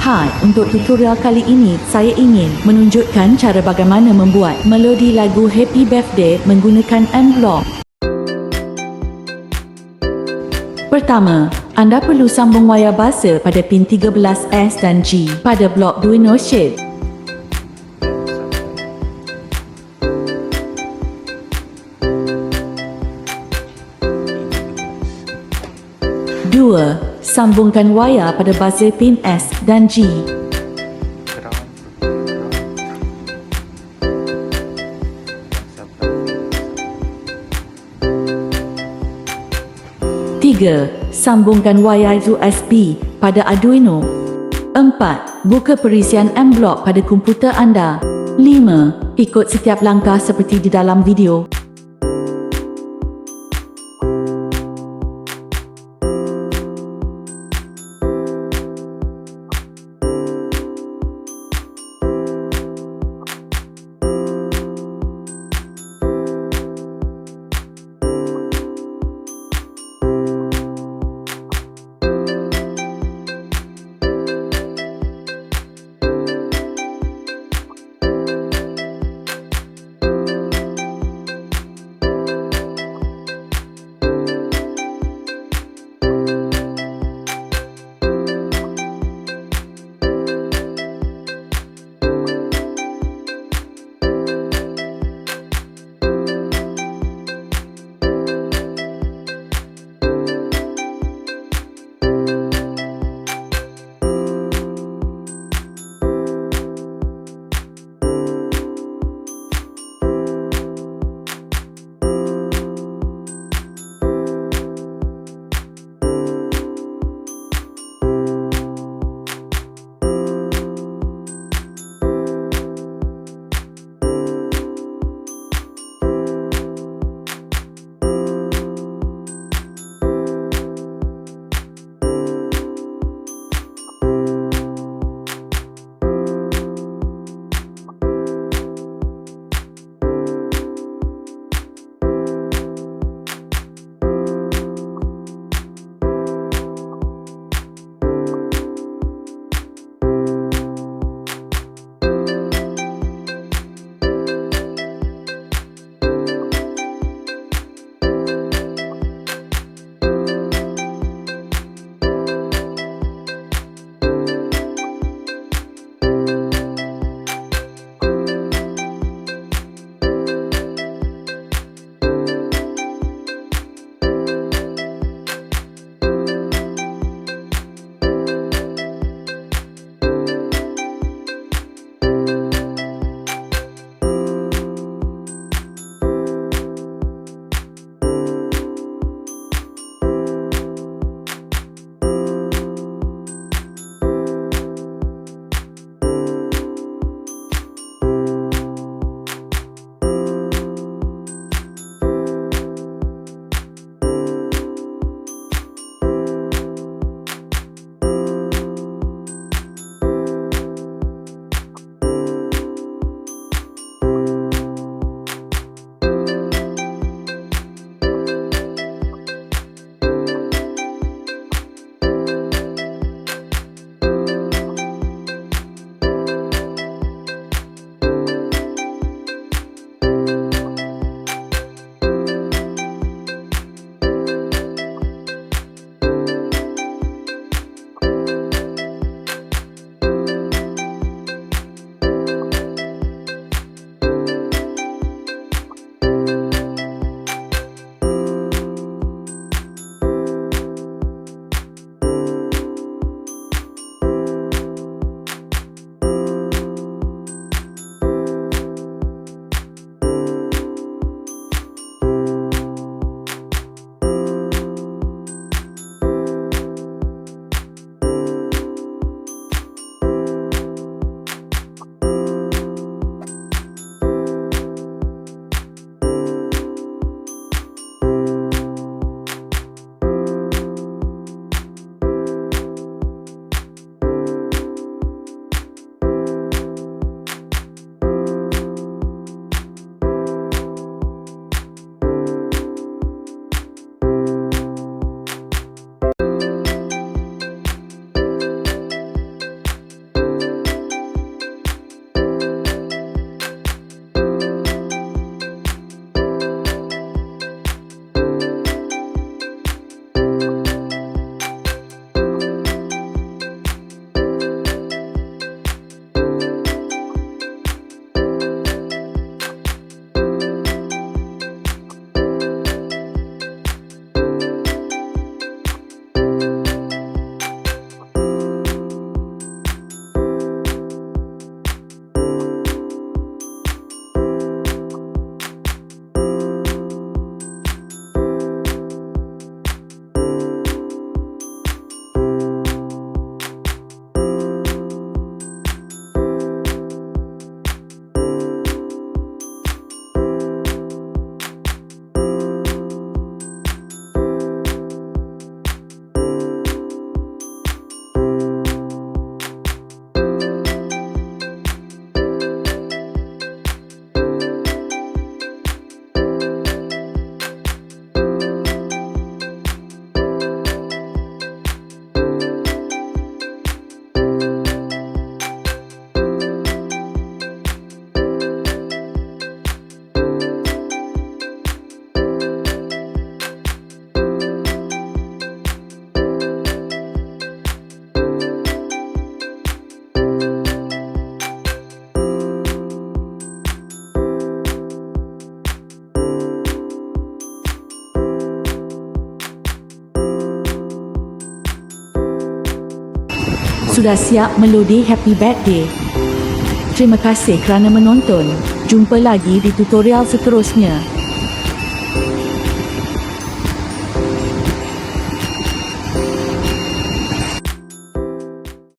Hai, untuk tutorial kali ini saya ingin menunjukkan cara bagaimana membuat melodi lagu Happy Birthday menggunakan mBlock. Pertama, anda perlu sambung wayar basa pada pin 13S dan G pada Blockduino Kit. Dua, sambungkan wayar pada buzzer pin S dan G. Tiga, sambungkan wayar USB pada Arduino. Empat, buka perisian mBlock pada komputer anda. Lima, ikut setiap langkah seperti di dalam video. Sudah siap melodi happy birthday? Terima kasih kerana menonton. Jumpa lagi di tutorial seterusnya.